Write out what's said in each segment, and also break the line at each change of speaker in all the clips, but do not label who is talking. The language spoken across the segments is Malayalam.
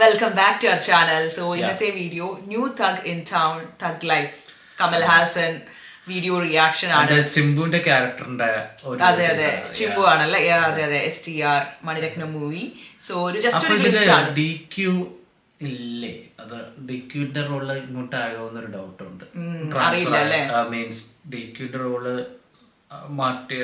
Welcome back to our channel. So ഇന്നത്തെ video new thug in town thug life Kamal Haasan video reaction ആണ്.
ചിമ്പുവിന്റെ ക്യാരക്ടറിന്റെ
അതെ ചിമ്പു ആണല്ലേ. അതെ STR മണിരത്നം മൂവി. സോ ഒരു ജസ്റ്റ് ഒരു ഗ്ലിംസ് ആണ്.
DQ ഇല്ലേ, അത് DQന്റെ റോള് ഇങ്ങോട്ടായോ എന്നൊരു ഡൗട്ട് ഉണ്ട്.
അറിയില്ല അല്ലേ,
മീൻസ് DQന്റെ റോള് മാറ്റി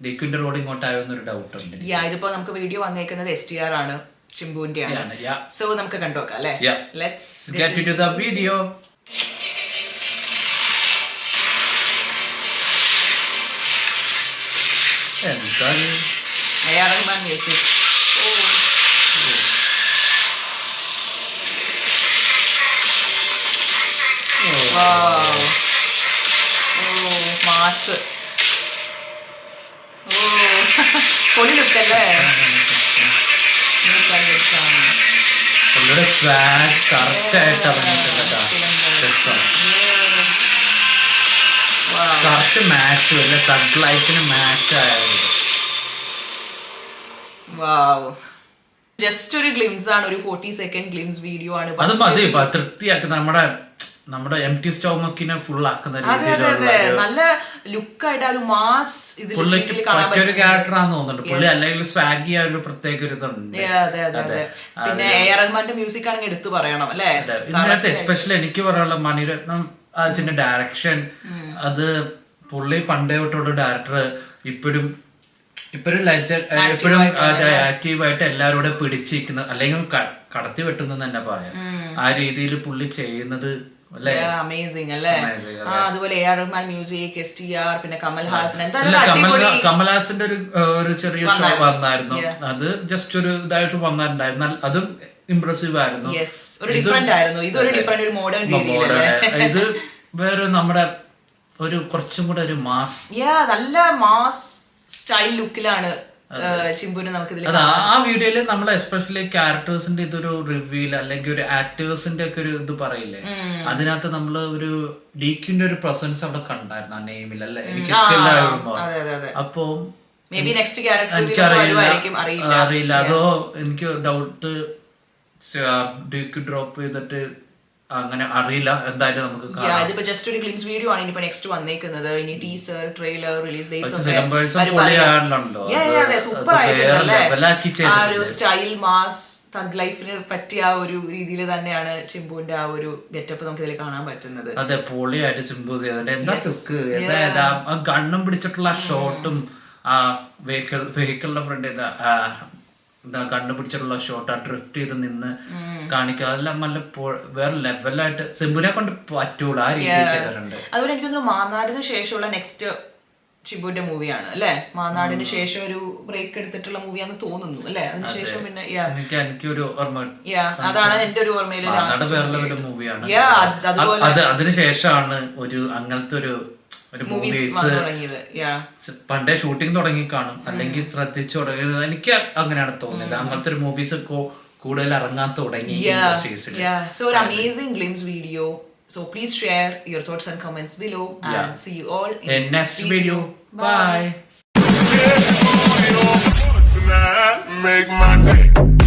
DQന്റെ റോൾ ഇങ്ങോട്ടായോ എന്നൊരു ഡൗട്ട് ഉണ്ട്.
ഇതിപ്പോ നമുക്ക് വീഡിയോ വന്നേക്കുന്നത് STR ആണ്, ചിമ്പുവിന്റെ ആണ്. സോ നമുക്ക് കണ്ടുനോക്കാം അല്ലേ. Let's
get into the video. എന്താണ്
റഹ്മാൻ മ്യൂസിക്. മാസ്. പൊളി ലുക്കല്ലേ.
പുള്ളിയുടെ സ്വാഗ് കറക്റ്റ് ആയിട്ട് കറക്റ്റ് മാച്ച് അല്ലെ, തഗ് ലൈഫിന് മാച്ച് ആയത്.
ജസ്റ്റ് ഒരു ഗ്ലിംസ് ആണ്, ഒരു 40 സെക്കൻഡ് ഗ്ലിംസ് വീഡിയോ ആണ്.
അത് മതി തൃപ്തിയാക്കി നമ്മുടെ എംപ്റ്റി സ്റ്റോമക്കിനെ ഫുൾ ആക്കുന്ന
നല്ല ലുക്കായിട്ട് ഒരു മാസ്
ഒരു ക്യാരക്ടറാന്ന് തോന്നുന്നുണ്ട് പുള്ളി. അല്ലെങ്കിൽ സ്വാഗി ആ ഒരു പ്രത്യേക ഒരു ഇതുണ്ട്.
പിന്നെ AR റഹ്മാന്റെ മ്യൂസിക് ആണെങ്കിൽ എടുത്തു പറയണം അല്ലെ.
ഇതിനകത്ത് എസ്പെഷ്യലി എനിക്ക് പറയാനുള്ള മണിരത്നം അതിന്റെ ഡയറക്ഷൻ, അത് പുള്ളി പണ്ടേ തൊട്ടുള്ള ഡയറക്ടർ ഇപ്പോഴും എപ്പോഴും ആക്റ്റീവായിട്ട് എല്ലാവരോടും പിടിച്ചിരിക്കുന്ന, അല്ലെങ്കിൽ കടത്തി വെട്ടുന്ന തന്നെ പറയാം. ആ രീതിയിൽ പുള്ളി ചെയ്യുന്നത്
അമേസിംഗ് അല്ലേ. അതുപോലെ AR റഹ്മാൻ മ്യൂസിക്, STR, പിന്നെ കമൽ ഹാസൻ.
കമൽ ഹാസന്റെ ഒരു ചെറിയ ഷോ വന്നായിരുന്നു. അത് ജസ്റ്റ് ഒരു ഇതായിട്ട് വന്നിട്ടുണ്ടായിരുന്നു. അതും ഇംപ്രസീവ് ആയിരുന്നു. ഇത് വേറെ നമ്മുടെ ഒരു കുറച്ചും കൂടെ ഒരു മാസ്,
നല്ല മാസ് സ്റ്റൈൽ ലുക്കിലാണ് ചിമ്പുവിനെ നമുക്ക്.
ആ വീഡിയോയില് നമ്മൾ എസ്പെഷ്യലി ക്യാരക്ടേഴ്സിന്റെ ഇതൊരു റിവീൽ അല്ലെങ്കിൽ ഒരു ആക്ടേഴ്സിന്റെ ഒക്കെ ഒരു ഇത് പറയില്ലേ, അതിനകത്ത് നമ്മള് ഒരു DQന്റെ ഒരു പ്രസൻസ് അവിടെ കണ്ടായിരുന്നു ആ നെയിമിൽ അല്ലേ. എനിക്ക് അപ്പോ അറിയില്ല, അതോ എനിക്ക് ഡൗട്ട് DQ ഡ്രോപ്പ് ചെയ്തിട്ട് അങ്ങനെ അറിയില്ല. എന്തായാലും നമുക്ക്
ഇതിപ്പോ ജസ്റ്റ് ഒരു ഗ്ലിംസ് വീഡിയോ ആണ്. ഇനിയിപ്പോ നെക്സ്റ്റ് വന്നേക്കുന്നത് ഇനി teaser, trailer, release dates super ആയിട്ടുണ്ടല്ലേ. ആ ഒരു സ്റ്റൈൽ മാസ് തഗ് ലൈഫിന് പറ്റിയ ആ ഒരു രീതിയിൽ തന്നെയാണ് ചിമ്പുവിന്റെ ആ ഒരു ഗെറ്റപ്പ് നമുക്ക് ഇതിൽ കാണാൻ പറ്റുന്നത്.
അതെ, പൊളിയായിട്ട് ചിമ്പു എന്താ ലുക്ക്, എന്താ ആ ഗണ്ണും പിടിച്ചിട്ടുള്ള ആ ഷോട്ടും ആ വെഹിക്കിളിന്റെ ഫ്രണ്ട് എന്താ കണ്ടുപിടിച്ചിട്ടുള്ള ഷോട്ട്, ആ ഡ്രിഫ്റ്റ് ചെയ്ത് നിന്ന് കാണിക്കുക, അതെല്ലാം നല്ല വേറെ ലെവലായിട്ട് സിംബുനെ കൊണ്ട് പറ്റൂല ആ രീതിയിൽ ചെയ്തിട്ടുണ്ട്.
അതുപോലെ എനിക്ക് തോന്നുന്നു മാനാടിന് ശേഷമുള്ള നെക്സ്റ്റ് ചിമ്പുവിന്റെ മൂവിയാണ് അല്ലെ. മാനാടിന് ശേഷം ഒരു ബ്രേക്ക് എടുത്തിട്ടുള്ള മൂവിയാന്ന് തോന്നുന്നു അല്ലെ. അതിനുശേഷം പിന്നെ
എനിക്കൊരു ഓർമ്മ,
അതാണ് എന്റെ ഒരു ഓർമ്മയിൽ
വേറെ മൂവിയാണ്. അതിനുശേഷമാണ് ഒരു അങ്ങനത്തെ ഒരു മൂവീസ് പണ്ടേ ഷൂട്ടിംഗ് തുടങ്ങി കാണും, അല്ലെങ്കിൽ ശ്രദ്ധിച്ചു തുടങ്ങിയത്. എനിക്ക് അങ്ങനെയാണ് തോന്നിയത്. അങ്ങനത്തെ ഒരു മൂവീസ് കൂടുതൽ ഇറങ്ങാൻ തുടങ്ങി.
So an amazing glimpse video. So please share your thoughts and comments below and see you all
in next video. Bye.
Bye.